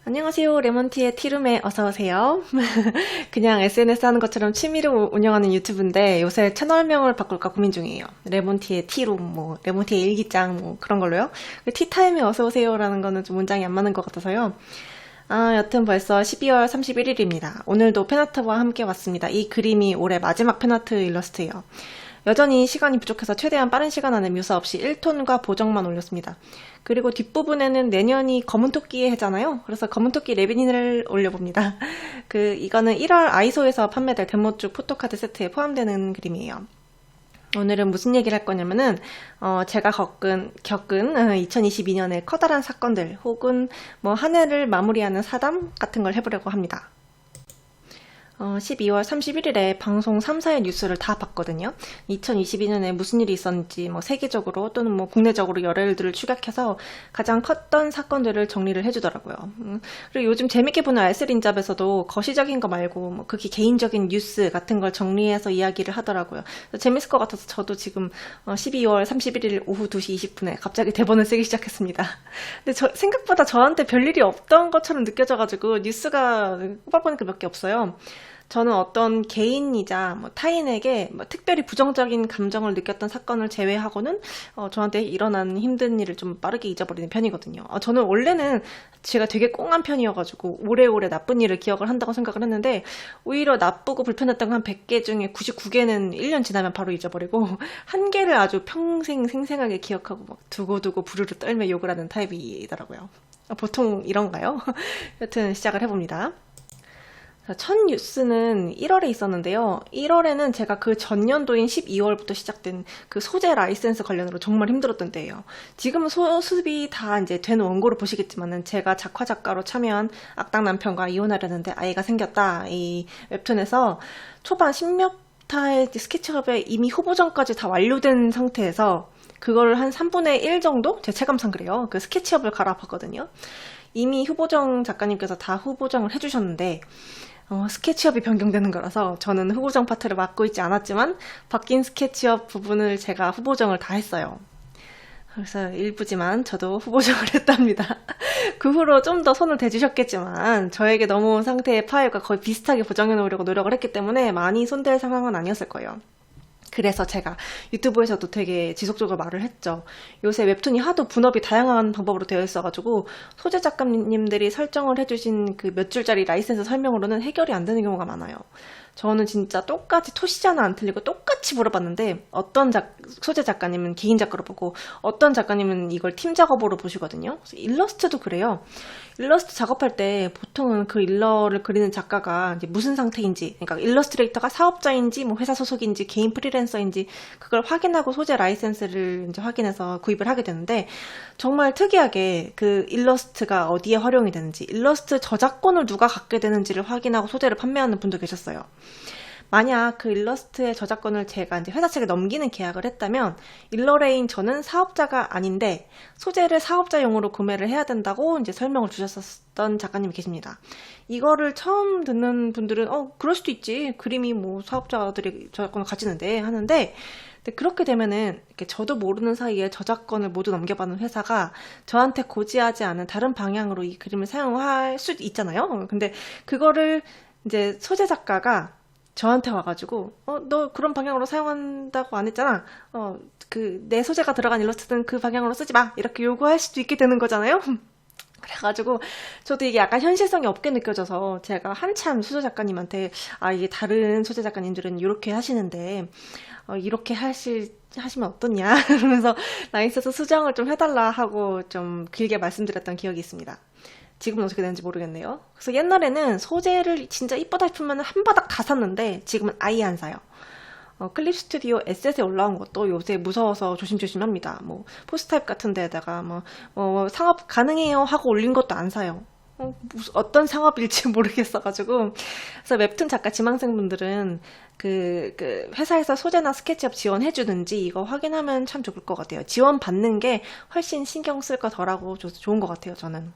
안녕하세요. 레몬티의 티룸에 어서오세요. 그냥 SNS 하는 것처럼 취미로 운영하는 유튜브인데 요새 채널명을 바꿀까 고민 중이에요. 레몬티의 티룸, 레몬티의 일기장, 그런 걸로요. 티타임에 어서오세요 라는 거는 좀 문장이 안 맞는 것 같아서요. 여튼 벌써 12월 31일입니다. 오늘도 팬아트와 함께 왔습니다. 이 그림이 올해 마지막 팬아트 일러스트예요. 여전히 시간이 부족해서 최대한 빠른 시간 안에 묘사 없이 1톤과 보정만 올렸습니다. 그리고 뒷부분에는 내년이 검은토끼의 해잖아요. 그래서 검은토끼 레빈을 올려봅니다. 이거는 1월 아이소에서 판매될 데모축 포토카드 세트에 포함되는 그림이에요. 오늘은 무슨 얘기를 할 거냐면은 제가 겪은 2022년의 커다란 사건들 혹은 한 해를 마무리하는 사담 같은 걸 해보려고 합니다. 12월 31일에 방송 3, 4의 뉴스를 다 봤거든요. 2022년에 무슨 일이 있었는지 세계적으로 또는 국내적으로 여러 일들을 추격해서 가장 컸던 사건들을 정리를 해주더라고요. 그리고 요즘 재밌게 보는 알쓸인잡에서도 거시적인 거 말고 극히 개인적인 뉴스 같은 걸 정리해서 이야기를 하더라고요. 재밌을 것 같아서 저도 지금 12월 31일 오후 2시 20분에 갑자기 대본을 쓰기 시작했습니다. 근데 생각보다 저한테 별일이 없던 것처럼 느껴져가지고 뉴스가 뽑아보니까 몇 개 없어요. 저는 어떤 개인이자 타인에게 특별히 부정적인 감정을 느꼈던 사건을 제외하고는 저한테 일어난 힘든 일을 좀 빠르게 잊어버리는 편이거든요. 저는 원래는 제가 되게 꽁한 편이어가지고 오래오래 나쁜 일을 기억을 한다고 생각을 했는데 오히려 나쁘고 불편했던 거 한 100개 중에 99개는 1년 지나면 바로 잊어버리고 한 개를 아주 평생 생생하게 기억하고 두고두고 부르르 떨며 욕을 하는 타입이더라고요. 보통 이런가요? 여튼 시작을 해봅니다. 첫 뉴스는 1월에 있었는데요. 1월에는 제가 그 전년도인 12월부터 시작된 그 소재 라이센스 관련으로 정말 힘들었던 때예요. 지금은 수습이 다 이제 된 원고를 보시겠지만은 제가 작화 작가로 참여한 악당 남편과 이혼하려는데 아이가 생겼다. 이 웹툰에서 초반 10몇 타의 스케치업에 이미 후보전까지 다 완료된 상태에서 그걸 한 3분의 1 정도? 제 체감상 그래요. 그 스케치업을 갈아봤거든요. 이미 후보정 작가님께서 다 후보정을 해주셨는데 스케치업이 변경되는 거라서 저는 후보정 파트를 맡고 있지 않았지만 바뀐 스케치업 부분을 제가 후보정을 다 했어요. 그래서 일부지만 저도 후보정을 했답니다. 그 후로 좀 더 손을 대주셨겠지만 저에게 너무 상태의 파일과 거의 비슷하게 보정해 놓으려고 노력을 했기 때문에 많이 손댈 상황은 아니었을 거예요. 그래서 제가 유튜브에서도 되게 지속적으로 말을 했죠. 요새 웹툰이 하도 분업이 다양한 방법으로 되어 있어가지고 소재 작가님들이 설정을 해주신 그 몇 줄짜리 라이센스 설명으로는 해결이 안 되는 경우가 많아요. 저는 진짜 똑같이 토시 하나 안 틀리고 똑같이 물어봤는데 어떤 소재 작가님은 개인 작가로 보고 어떤 작가님은 이걸 팀 작업으로 보시거든요. 일러스트도 그래요. 일러스트 작업할 때 보통은 그 일러를 그리는 작가가 이제 무슨 상태인지, 그러니까 일러스트레이터가 사업자인지 회사 소속인지 개인 프리랜서인지 그걸 확인하고 소재 라이센스를 이제 확인해서 구입을 하게 되는데 정말 특이하게 그 일러스트가 어디에 활용이 되는지, 일러스트 저작권을 누가 갖게 되는지를 확인하고 소재를 판매하는 분도 계셨어요. 만약 그 일러스트의 저작권을 제가 이제 회사 측에 넘기는 계약을 했다면 일러레인 저는 사업자가 아닌데 소재를 사업자용으로 구매를 해야 된다고 이제 설명을 주셨었던 작가님이 계십니다. 이거를 처음 듣는 분들은 그럴 수도 있지. 그림이 사업자들이 저작권을 가지는데 하는데 그렇게 되면은 저도 모르는 사이에 저작권을 모두 넘겨받는 회사가 저한테 고지하지 않은 다른 방향으로 이 그림을 사용할 수 있잖아요. 근데 그거를 이제 소재 작가가 저한테 와가지고 너 그런 방향으로 사용한다고 안 했잖아. 내 소재가 들어간 일러스트는 그 방향으로 쓰지 마. 이렇게 요구할 수도 있게 되는 거잖아요. 그래가지고 저도 이게 약간 현실성이 없게 느껴져서 제가 한참 소재 작가님한테 이게 다른 소재 작가님들은 이렇게 하시는데 이렇게 하시면 어떻냐 그러면서 라이센스 수정을 좀 해달라 하고 좀 길게 말씀드렸던 기억이 있습니다. 지금은 어떻게 되는지 모르겠네요. 그래서 옛날에는 소재를 진짜 이쁘다 싶으면 한 바닥 다 샀는데 지금은 아예 안 사요. 클립 스튜디오 에셋에 올라온 것도 요새 무서워서 조심조심합니다. 포스타입 같은 데다가 상업 가능해요 하고 올린 것도 안 사요. 어떤 상업일지 모르겠어가지고. 그래서 웹툰 작가 지망생분들은 그 회사에서 소재나 스케치업 지원해주는지 이거 확인하면 참 좋을 것 같아요. 지원 받는 게 훨씬 신경 쓸 거 덜하고 좋은 것 같아요, 저는.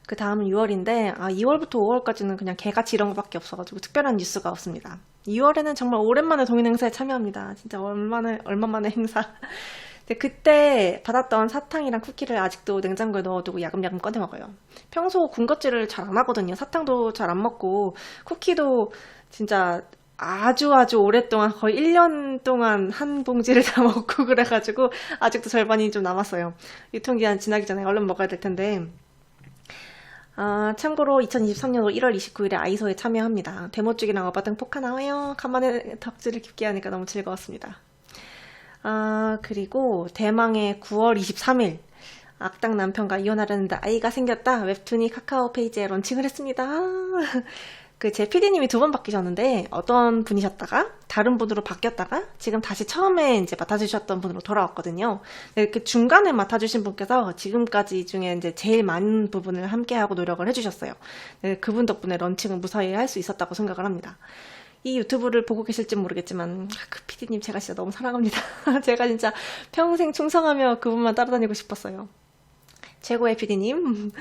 그 다음은 6월인데 2월부터 5월까지는 그냥 개같이 이런 거밖에 없어가지고 특별한 뉴스가 없습니다. 2월에는 정말 오랜만에 동인 행사에 참여합니다. 진짜 얼마만의 행사. 근데 그때 받았던 사탕이랑 쿠키를 아직도 냉장고에 넣어두고 야금야금 꺼내 먹어요. 평소 군것질을 잘 안 하거든요. 사탕도 잘 안 먹고 쿠키도 진짜 아주 아주 오랫동안 거의 1년 동안 한 봉지를 다 먹고 그래가지고 아직도 절반이 좀 남았어요. 유통기한 지나기 전에 얼른 먹어야 될 텐데. 참고로 2023년 1월 29일에 아이소에 참여합니다. 대모쪽이랑 어바등 포카 나와요. 간만에 덕질을 깊게 하니까 너무 즐거웠습니다. 그리고 대망의 9월 23일 악당 남편과 이혼하려는데 아이가 생겼다. 웹툰이 카카오 페이지에 런칭을 했습니다. 그 제 PD님이 두 번 바뀌셨는데 어떤 분이셨다가 다른 분으로 바뀌었다가 지금 다시 처음에 이제 맡아주셨던 분으로 돌아왔거든요. 이렇게 중간에 맡아주신 분께서 지금까지 중에 이제 제일 많은 부분을 함께하고 노력을 해주셨어요. 네, 그분 덕분에 런칭을 무사히 할 수 있었다고 생각을 합니다. 이 유튜브를 보고 계실지 모르겠지만 그 PD님 제가 진짜 너무 사랑합니다. 제가 진짜 평생 충성하며 그분만 따라다니고 싶었어요. 최고의 PD님.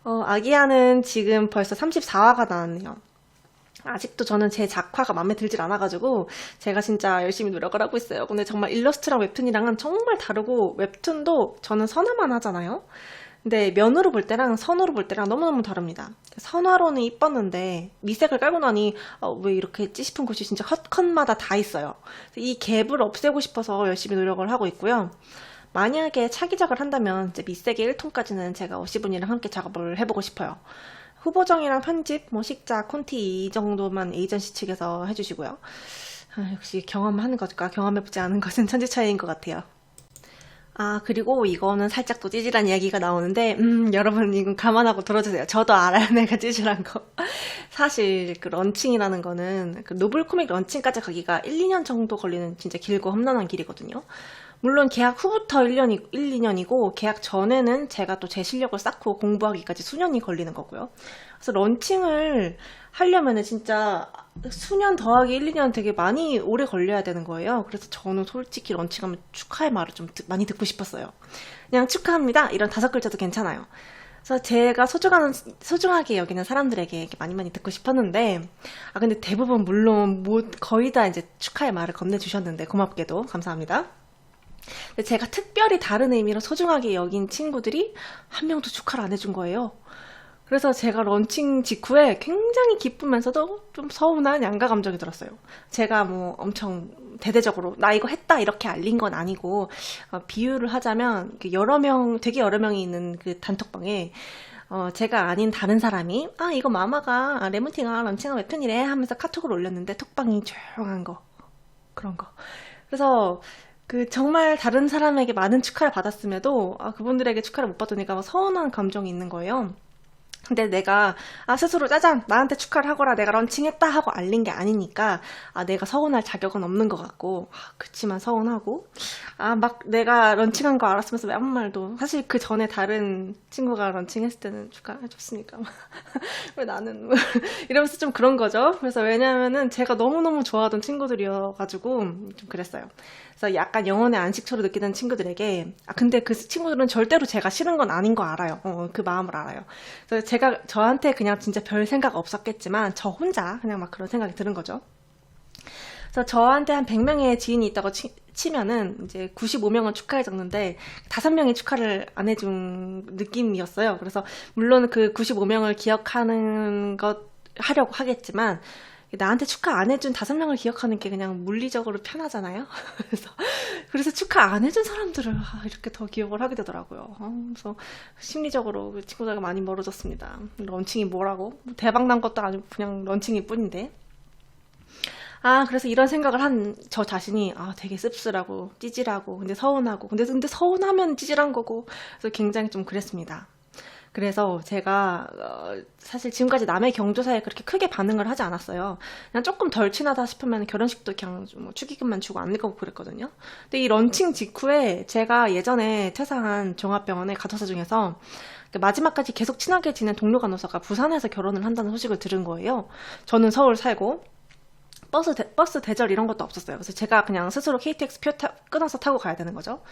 아기야는 지금 벌써 34화가 나왔네요. 아직도 저는 제 작화가 마음에 들질 않아가지고 제가 진짜 열심히 노력을 하고 있어요. 근데 정말 일러스트랑 웹툰이랑은 정말 다르고 웹툰도 저는 선화만 하잖아요. 근데 면으로 볼 때랑 선으로 볼 때랑 너무너무 다릅니다. 선화로는 이뻤는데 미색을 깔고 나니 왜 이렇게 했지 싶은 곳이 진짜 컷마다 다 있어요. 이 갭을 없애고 싶어서 열심히 노력을 하고 있고요. 만약에 차기작을 한다면 이제 미색의 1톤까지는 제가 어시분이랑 함께 작업을 해보고 싶어요. 후보정이랑 편집, 뭐 식자, 콘티 이 정도만 에이전시 측에서 해주시고요. 역시 경험하는 것과 경험해보지 않은 것은 천지 차이인 것 같아요. 그리고 이거는 살짝 또 찌질한 이야기가 나오는데 여러분 이건 감안하고 들어주세요. 저도 알아요. 내가 찌질한 거. 사실 그 런칭이라는 거는 그 노블 코믹 런칭까지 가기가 1, 2년 정도 걸리는 진짜 길고 험난한 길이거든요. 물론 계약 후부터 1, 2년이고 계약 전에는 제가 또 제 실력을 쌓고 공부하기까지 수년이 걸리는 거고요. 그래서 런칭을 하려면은 진짜 수년 더하기 1, 2년 되게 많이 오래 걸려야 되는 거예요. 그래서 저는 솔직히 런칭하면 축하의 말을 좀 많이 듣고 싶었어요. 그냥 축하합니다. 이런 5글자도 괜찮아요. 그래서 제가 소중하게 여기는 사람들에게 이렇게 많이 듣고 싶었는데, 근데 대부분 물론 거의 다 이제 축하의 말을 건네주셨는데, 고맙게도 감사합니다. 근데 제가 특별히 다른 의미로 소중하게 여긴 친구들이 한 명도 축하를 안 해준 거예요. 그래서 제가 런칭 직후에 굉장히 기쁘면서도 좀 서운한 양가 감정이 들었어요. 제가 뭐 엄청 대대적으로 나 이거 했다 이렇게 알린 건 아니고, 비유를 하자면 되게 여러 명이 있는 그 단톡방에 제가 아닌 다른 사람이 이거 마마가 레몬티가 런칭한 웹툰이래 하면서 카톡을 올렸는데 톡방이 조용한 거, 그런 거. 그래서 정말 다른 사람에게 많은 축하를 받았음에도 그분들에게 축하를 못 받으니까 막 서운한 감정이 있는 거예요. 근데 내가 스스로 짜잔 나한테 축하를 하거라 내가 런칭했다 하고 알린 게 아니니까 내가 서운할 자격은 없는 것 같고 그치만 서운하고 막 내가 런칭한 거 알았으면서 왜 아무 말도 사실 그 전에 다른 친구가 런칭했을 때는 축하해줬으니까 왜 나는 이러면서 좀 그런 거죠. 그래서 왜냐하면은 제가 너무너무 좋아하던 친구들이어가지고 좀 그랬어요. 그래서 약간 영혼의 안식처로 느끼는 친구들에게 근데 그 친구들은 절대로 제가 싫은 건 아닌 거 알아요. 그 마음을 알아요. 그래서 제가 저한테 그냥 진짜 별 생각 없었겠지만 저 혼자 그냥 막 그런 생각이 드는 거죠. 그래서 저한테 한 100명의 지인이 있다고 치면은 이제 95명은 축하해 줬는데 5명이 축하를 안 해준 느낌이었어요. 그래서 물론 그 95명을 기억하는 것 하려고 하겠지만 나한테 축하 안 해준 5명을 기억하는 게 그냥 물리적으로 편하잖아요. 그래서 축하 안 해준 사람들을 이렇게 더 기억을 하게 되더라고요. 그래서 심리적으로 그 친구들과 많이 멀어졌습니다. 런칭이 뭐라고? 대박 난 것도 아니고 그냥 런칭일 뿐인데. 그래서 이런 생각을 한 저 자신이 되게 씁쓸하고 찌질하고 근데 서운하고 근데 서운하면 찌질한 거고 그래서 굉장히 좀 그랬습니다. 그래서 제가 사실 지금까지 남의 경조사에 그렇게 크게 반응을 하지 않았어요. 그냥 조금 덜 친하다 싶으면 결혼식도 그냥 뭐 축의금만 주고 안 가고 그랬거든요. 근데 이 런칭 직후에 제가 예전에 퇴사한 종합병원의 간호사 중에서 마지막까지 계속 친하게 지낸 동료 간호사가 부산에서 결혼을 한다는 소식을 들은 거예요. 저는 서울 살고 버스 대절 이런 것도 없었어요. 그래서 제가 그냥 스스로 KTX 표 끊어서 타고 가야 되는 거죠.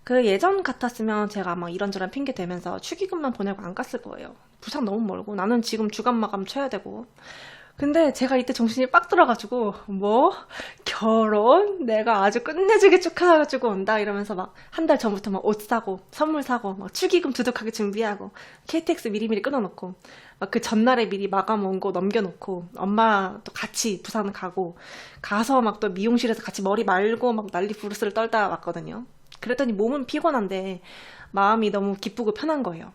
그 예전 같았으면 제가 막 이런저런 핑계 대면서 축의금만 보내고 안 갔을 거예요. 부산 너무 멀고 나는 지금 주간 마감 쳐야 되고. 근데 제가 이때 정신이 빡 들어가지고 뭐 결혼? 내가 아주 끝내주게 축하해가지고 온다 이러면서 막 한 달 전부터 막 옷 사고 선물 사고 막 축의금 두둑하게 준비하고 KTX 미리미리 끊어놓고 막 그 전날에 미리 마감 원고 넘겨놓고 엄마도 같이 부산 가고 가서 막 또 미용실에서 같이 머리 말고 막 난리 부르스를 떨다 왔거든요. 그랬더니 몸은 피곤한데 마음이 너무 기쁘고 편한 거예요.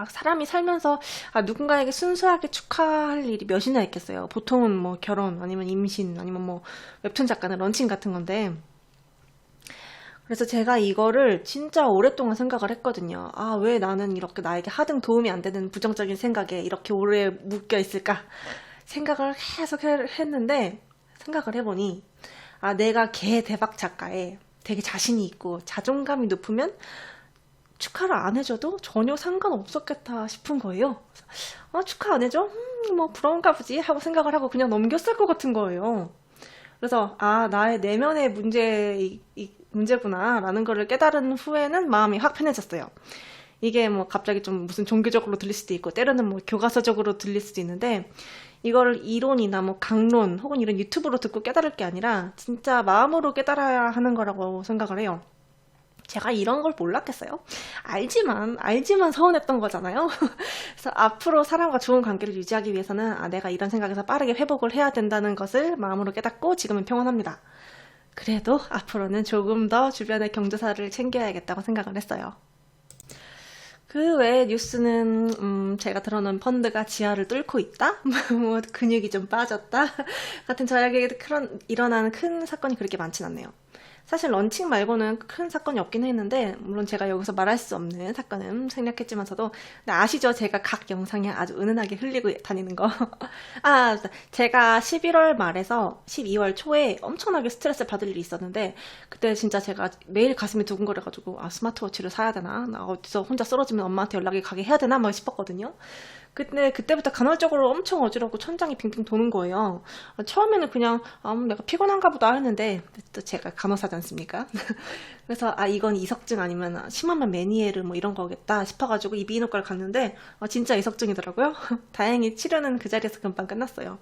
사람이 살면서 누군가에게 순수하게 축하할 일이 몇이나 있겠어요. 보통은 뭐 결혼 아니면 임신 아니면 뭐 웹툰 작가는 런칭 같은 건데 그래서 제가 이거를 진짜 오랫동안 생각을 했거든요. 왜 나는 이렇게 나에게 하등 도움이 안 되는 부정적인 생각에 이렇게 오래 묶여 있을까 생각을 계속 했는데 생각을 해보니 내가 개 대박 작가에 되게 자신이 있고 자존감이 높으면 축하를 안 해줘도 전혀 상관없었겠다 싶은 거예요. 축하 안 해줘? 뭐 부러운가 보지 하고 생각을 하고 그냥 넘겼을 것 같은 거예요. 그래서 나의 내면의 문제구나 라는 거를 깨달은 후에는 마음이 확 편해졌어요. 이게 뭐 갑자기 좀 무슨 종교적으로 들릴 수도 있고 때로는 뭐 교과서적으로 들릴 수도 있는데 이거를 이론이나 뭐 강론 혹은 이런 유튜브로 듣고 깨달을 게 아니라 진짜 마음으로 깨달아야 하는 거라고 생각을 해요. 제가 이런 걸 몰랐겠어요? 알지만 서운했던 거잖아요? 그래서 앞으로 사람과 좋은 관계를 유지하기 위해서는 내가 이런 생각에서 빠르게 회복을 해야 된다는 것을 마음으로 깨닫고 지금은 평온합니다. 그래도 앞으로는 조금 더 주변의 경조사를 챙겨야겠다고 생각을 했어요. 그 외에 뉴스는 제가 들어놓은 펀드가 지하를 뚫고 있다? 뭐 근육이 좀 빠졌다? 같은 저에게 일어나는 큰 사건이 그렇게 많진 않네요. 사실 런칭 말고는 큰 사건이 없긴 했는데 물론 제가 여기서 말할 수 없는 사건은 생략했지만서도 아시죠? 제가 각 영상에 아주 은은하게 흘리고 다니는 거. 제가 11월 말에서 12월 초에 엄청나게 스트레스 받을 일이 있었는데 그때 진짜 제가 매일 가슴이 두근거려가지고 스마트워치를 사야 되나? 나 어디서 혼자 쓰러지면 엄마한테 연락이 가게 해야 되나? 막 싶었거든요. 근데 그때부터 간헐적으로 엄청 어지럽고 천장이 빙빙 도는 거예요. 처음에는 그냥 내가 피곤한가 보다 했는데 또 제가 간호사지 않습니까? 그래서 이건 이석증 아니면 심하면 메니에르 뭐 이런 거겠다 싶어가지고 이비인후과를 갔는데 진짜 이석증이더라고요. 다행히 치료는 그 자리에서 금방 끝났어요.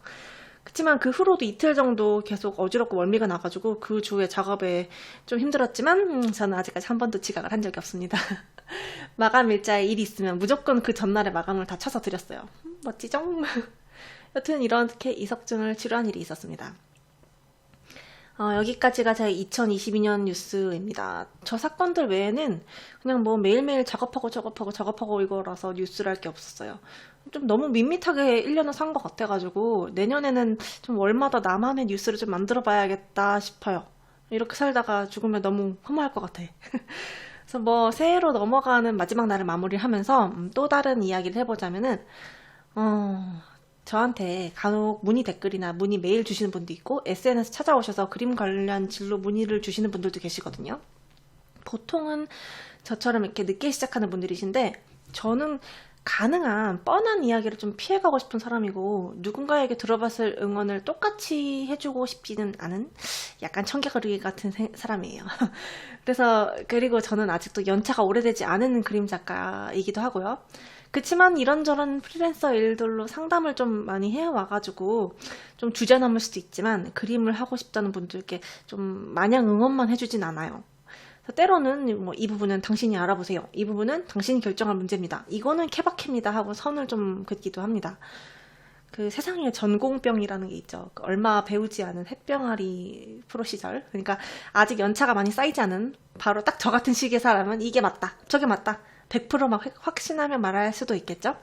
그렇지만 그 후로도 이틀 정도 계속 어지럽고 멀미가 나가지고 그 주에 작업에 좀 힘들었지만 저는 아직까지 한 번도 지각을 한 적이 없습니다. 마감 일자에 일이 있으면 무조건 그 전날에 마감을 다 쳐서 드렸어요. 멋지죠? 여튼 이렇게 이석증을 치료한 일이 있었습니다. 여기까지가 제 2022년 뉴스입니다. 저 사건들 외에는 그냥 뭐 매일매일 작업하고 이거라서 뉴스를 할 게 없었어요. 좀 너무 밋밋하게 1년을 산 것 같아가지고 내년에는 좀 월마다 나만의 뉴스를 좀 만들어 봐야겠다 싶어요. 이렇게 살다가 죽으면 너무 허무할 것 같아. 그래서 뭐 새해로 넘어가는 마지막 날을 마무리하면서 또 다른 이야기를 해보자면은 저한테 간혹 문의 댓글이나 문의 메일 주시는 분도 있고 SNS 찾아오셔서 그림 관련 진로 문의를 주시는 분들도 계시거든요. 보통은 저처럼 이렇게 늦게 시작하는 분들이신데 저는 가능한 뻔한 이야기를 좀 피해가고 싶은 사람이고 누군가에게 들어봤을 응원을 똑같이 해주고 싶지는 않은 약간 청개구리 같은 사람이에요. 그리고 저는 아직도 연차가 오래되지 않은 그림 작가이기도 하고요. 그치만 이런저런 프리랜서 일들로 상담을 좀 많이 해와가지고 좀 주제넘을 수도 있지만 그림을 하고 싶다는 분들께 좀 마냥 응원만 해주진 않아요. 때로는 뭐 이 부분은 당신이 알아보세요. 이 부분은 당신이 결정할 문제입니다. 이거는 케바케입니다 하고 선을 좀 긋기도 합니다. 그 세상에 전공병이라는 게 있죠. 얼마 배우지 않은 햇병아리 프로 시절. 그러니까 아직 연차가 많이 쌓이지 않은 바로 딱 저 같은 시기의 사람은 이게 맞다, 저게 맞다. 100% 막 확신하며 말할 수도 있겠죠.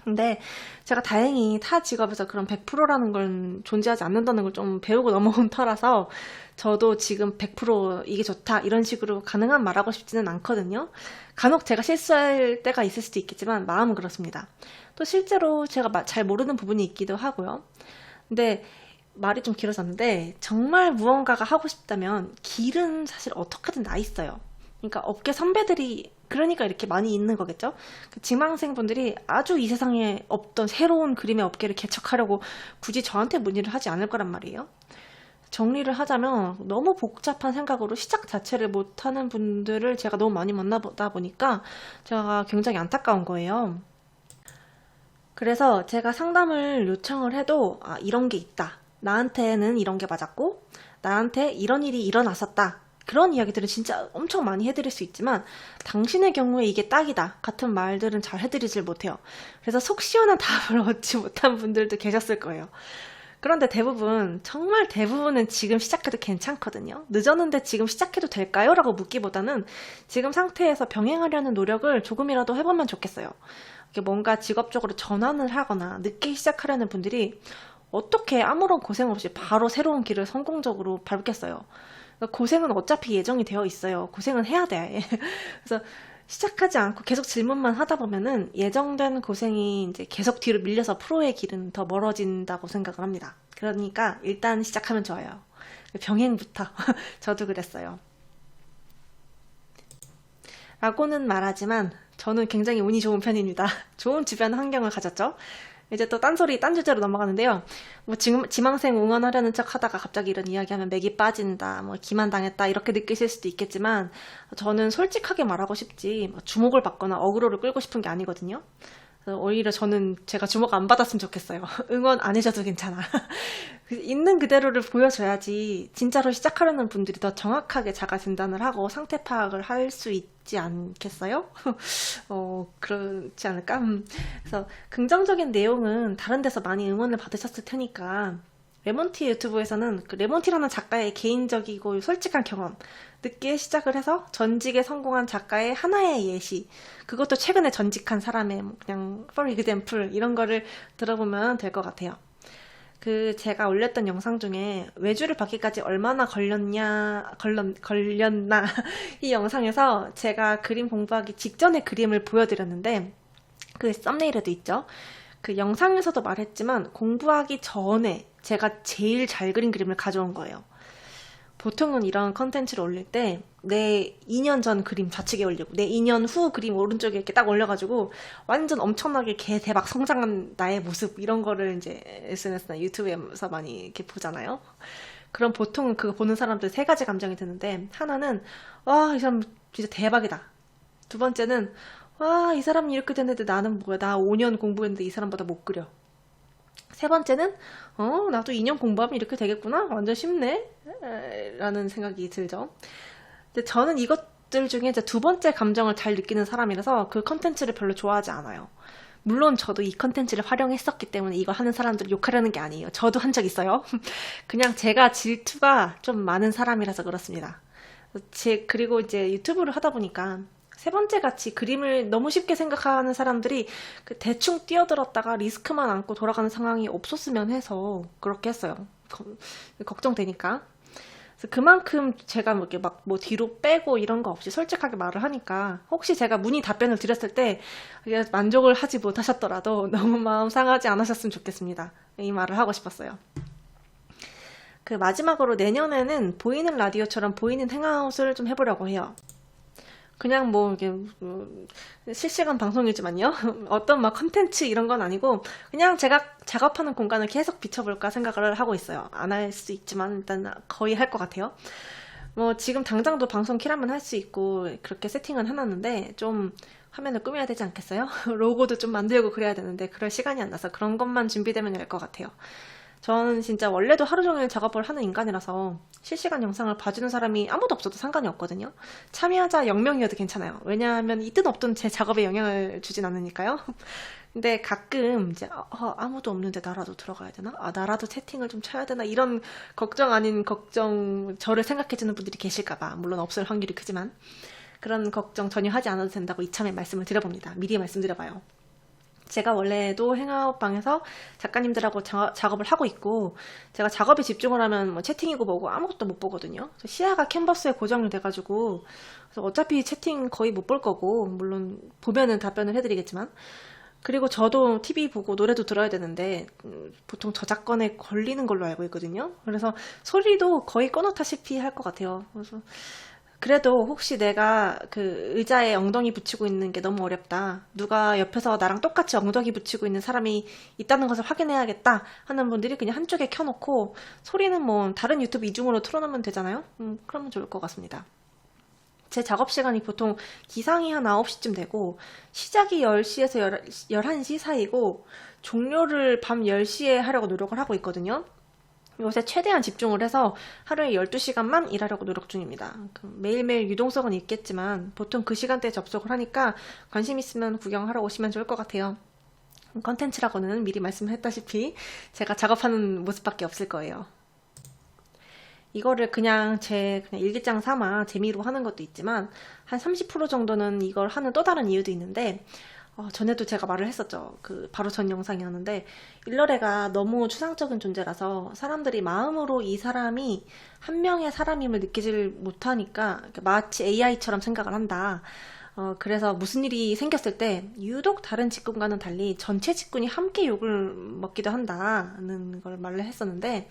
근데 제가 다행히 타 직업에서 그런 100%라는 건 존재하지 않는다는 걸 좀 배우고 넘어온 터라서 저도 지금 100% 이게 좋다 이런 식으로 가능한 말하고 싶지는 않거든요. 간혹 제가 실수할 때가 있을 수도 있겠지만 마음은 그렇습니다. 또 실제로 제가 잘 모르는 부분이 있기도 하고요. 근데 말이 좀 길어졌는데 정말 무언가가 하고 싶다면 길은 사실 어떻게든 나 있어요. 그러니까 업계 선배들이 그러니까 이렇게 많이 있는 거겠죠. 그 지망생분들이 아주 이 세상에 없던 새로운 그림의 업계를 개척하려고 굳이 저한테 문의를 하지 않을 거란 말이에요. 정리를 하자면 너무 복잡한 생각으로 시작 자체를 못하는 분들을 제가 너무 많이 만나보다 보니까 제가 굉장히 안타까운 거예요. 그래서 제가 상담을 요청을 해도 이런 게 있다. 나한테는 이런 게 맞았고 나한테 이런 일이 일어났었다. 그런 이야기들은 진짜 엄청 많이 해드릴 수 있지만 당신의 경우에 이게 딱이다 같은 말들은 잘 해드리질 못해요. 그래서 속 시원한 답을 얻지 못한 분들도 계셨을 거예요. 그런데 대부분, 정말 대부분은 지금 시작해도 괜찮거든요. 늦었는데 지금 시작해도 될까요? 라고 묻기보다는 지금 상태에서 병행하려는 노력을 조금이라도 해보면 좋겠어요. 이게 뭔가 직업적으로 전환을 하거나 늦게 시작하려는 분들이 어떻게 아무런 고생 없이 바로 새로운 길을 성공적으로 밟겠어요. 고생은 어차피 예정이 되어 있어요. 고생은 해야 돼. 그래서 시작하지 않고 계속 질문만 하다 보면은 예정된 고생이 이제 계속 뒤로 밀려서 프로의 길은 더 멀어진다고 생각을 합니다. 그러니까 일단 시작하면 좋아요. 병행부터. 저도 그랬어요. 라고는 말하지만 저는 굉장히 운이 좋은 편입니다. 좋은 주변 환경을 가졌죠. 이제 또 딴소리, 딴 주제로 넘어가는데요. 뭐 지망생 응원하려는 척 하다가 갑자기 이런 이야기하면 맥이 빠진다, 뭐 기만당했다 이렇게 느끼실 수도 있겠지만 저는 솔직하게 말하고 싶지 뭐 주목을 받거나 어그로를 끌고 싶은 게 아니거든요. 그래서 오히려 저는 제가 주목 안 받았으면 좋겠어요. 응원 안 해줘도 괜찮아. 있는 그대로를 보여줘야지 진짜로 시작하려는 분들이 더 정확하게 자가 진단을 하고 상태 파악을 할 수 있지 않겠어요? 그렇지 않을까? 그래서 긍정적인 내용은 다른 데서 많이 응원을 받으셨을 테니까 레몬티 유튜브에서는 그 레몬티라는 작가의 개인적이고 솔직한 경험, 늦게 시작을 해서 전직에 성공한 작가의 하나의 예시, 그것도 최근에 전직한 사람의 그냥 for example 이런 거를 들어보면 될 것 같아요. 제가 올렸던 영상 중에 외주를 받기까지 얼마나 걸렸나 이 영상에서 제가 그림 공부하기 직전의 그림을 보여드렸는데 그 썸네일에도 있죠. 그 영상에서도 말했지만 공부하기 전에 제가 제일 잘 그린 그림을 가져온 거예요. 보통은 이런 컨텐츠를 올릴 때 내 2년 전 그림 좌측에 올리고 내 2년 후 그림 오른쪽에 이렇게 딱 올려가지고 완전 엄청나게 개 대박 성장한 나의 모습 이런 거를 이제 SNS나 유튜브에서 많이 이렇게 보잖아요. 그럼 보통은 그거 보는 사람들 세 가지 감정이 드는데 하나는 와, 이 사람 진짜 대박이다. 두 번째는 와, 이 사람이 이렇게 됐는데 나는 뭐야? 나 5년 공부했는데 이 사람보다 못 그려. 세 번째는 나도 2년 공부하면 이렇게 되겠구나. 완전 쉽네. 라는 생각이 들죠. 근데 저는 이것들 중에 이제 두 번째 감정을 잘 느끼는 사람이라서 그 컨텐츠를 별로 좋아하지 않아요. 물론 저도 이 컨텐츠를 활용했었기 때문에 이걸 하는 사람들을 욕하려는 게 아니에요. 저도 한 적 있어요. 그냥 제가 질투가 좀 많은 사람이라서 그렇습니다. 그리고 이제 유튜브를 하다 보니까 세 번째 같이 그림을 너무 쉽게 생각하는 사람들이 대충 뛰어들었다가 리스크만 안고 돌아가는 상황이 없었으면 해서 그렇게 했어요. 걱정되니까. 그래서 그만큼 제가 뭐 이렇게 뭐 뒤로 빼고 이런 거 없이 솔직하게 말을 하니까 혹시 제가 문의 답변을 드렸을 때 만족을 하지 못하셨더라도 너무 마음 상하지 않으셨으면 좋겠습니다. 이 말을 하고 싶었어요. 마지막으로 내년에는 보이는 라디오처럼 보이는 행아웃을 좀 해보려고 해요. 그냥 뭐 이게 실시간 방송이지만요. 어떤 막 컨텐츠 이런 건 아니고 그냥 제가 작업하는 공간을 계속 비춰볼까 생각을 하고 있어요. 안 할 수 있지만 일단 거의 할 것 같아요. 뭐 지금 당장도 방송 키라면 할 수 있고 그렇게 세팅은 해놨는데 좀 화면을 꾸며야 되지 않겠어요? 로고도 좀 만들고 그래야 되는데 그럴 시간이 안 나서 그런 것만 준비되면 될 것 같아요. 저는 진짜 원래도 하루 종일 작업을 하는 인간이라서 실시간 영상을 봐주는 사람이 아무도 없어도 상관이 없거든요. 참여자 0명이어도 괜찮아요. 왜냐하면 있든 없든 제 작업에 영향을 주진 않으니까요. 근데 가끔 이제 아무도 없는데 나라도 들어가야 되나? 나라도 채팅을 좀 쳐야 되나? 이런 걱정 아닌 걱정, 저를 생각해주는 분들이 계실까봐. 물론 없을 확률이 크지만 그런 걱정 전혀 하지 않아도 된다고 이참에 말씀을 드려봅니다. 미리 말씀드려봐요. 제가 원래도 행아웃방에서 작가님들하고 작업을 하고 있고 제가 작업에 집중을 하면 뭐 채팅이고 뭐고 아무것도 못 보거든요. 시야가 캔버스에 고정이 돼가지고 그래서 어차피 채팅 거의 못 볼 거고 물론 보면은 답변을 해드리겠지만 그리고 저도 TV 보고 노래도 들어야 되는데 보통 저작권에 걸리는 걸로 알고 있거든요. 그래서 소리도 거의 꺼놓다시피 할 것 같아요. 그래도 혹시 내가 의자에 엉덩이 붙이고 있는 게 너무 어렵다. 누가 옆에서 나랑 똑같이 엉덩이 붙이고 있는 사람이 있다는 것을 확인해야겠다 하는 분들이 그냥 한쪽에 켜놓고 소리는 뭐 다른 유튜브 이중으로 틀어놓으면 되잖아요. 그러면 좋을 것 같습니다. 제 작업 시간이 보통 기상이 한 9시쯤 되고 시작이 10시에서 11시 사이고 종료를 밤 10시에 하려고 노력을 하고 있거든요. 요새 최대한 집중을 해서 하루에 12시간만 일하려고 노력 중입니다. 매일매일 유동성은 있겠지만 보통 그 시간대에 접속을 하니까 관심 있으면 구경하러 오시면 좋을 것 같아요. 컨텐츠라고는 미리 말씀했다시피 제가 작업하는 모습밖에 없을 거예요. 이거를 그냥 그냥 일기장 삼아 재미로 하는 것도 있지만 한 30% 정도는 이걸 하는 또 다른 이유도 있는데 전에도 제가 말을 했었죠. 바로 전 영상이었는데 일러레가 너무 추상적인 존재라서 사람들이 마음으로 이 사람이 한 명의 사람임을 느끼질 못하니까 마치 AI처럼 생각을 한다. 그래서 무슨 일이 생겼을 때 유독 다른 직군과는 달리 전체 직군이 함께 욕을 먹기도 한다는 걸 말을 했었는데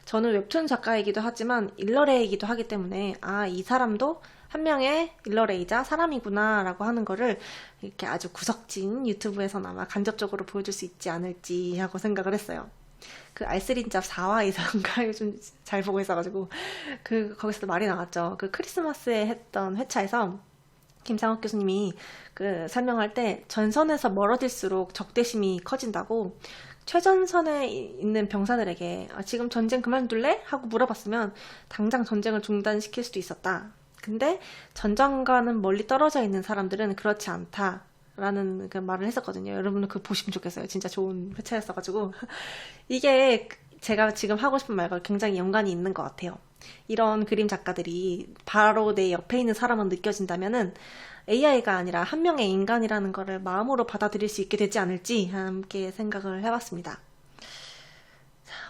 저는 웹툰 작가이기도 하지만 일러레이기도 하기 때문에 이 사람도 한 명의 일러레이자 사람이구나 라고 하는 거를 이렇게 아주 구석진 유튜브에서는 간접적으로 보여줄 수 있지 않을지 하고 생각을 했어요. 알쓰린잡 4화에서인가 요즘 잘 보고 있어가지고 거기서도 말이 나왔죠. 크리스마스에 했던 회차에서 김상욱 교수님이 설명할 때 전선에서 멀어질수록 적대심이 커진다고 최전선에 있는 병사들에게 지금 전쟁 그만둘래? 하고 물어봤으면 당장 전쟁을 중단시킬 수도 있었다. 근데 전장과는 멀리 떨어져 있는 사람들은 그렇지 않다. 라는 말을 했었거든요. 여러분은 보시면 좋겠어요. 진짜 좋은 회차였어가지고. 이게 제가 지금 하고 싶은 말과 굉장히 연관이 있는 것 같아요. 이런 그림 작가들이 바로 내 옆에 있는 사람은 느껴진다면은 AI가 아니라 한 명의 인간이라는 거를 마음으로 받아들일 수 있게 되지 않을지 함께 생각을 해봤습니다.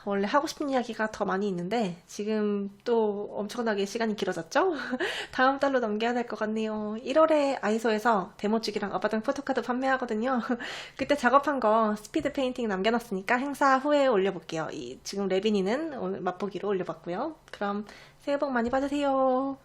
원래 하고 싶은 이야기가 더 많이 있는데 지금 또 엄청나게 시간이 길어졌죠? 다음 달로 넘겨야 될 것 같네요. 1월에 아이소에서 데모축이랑 어바당 포토카드 판매하거든요. 그때 작업한 거 스피드 페인팅 남겨놨으니까 행사 후에 올려볼게요. 지금 레빈이는 오늘 맛보기로 올려봤고요. 그럼 새해 복 많이 받으세요.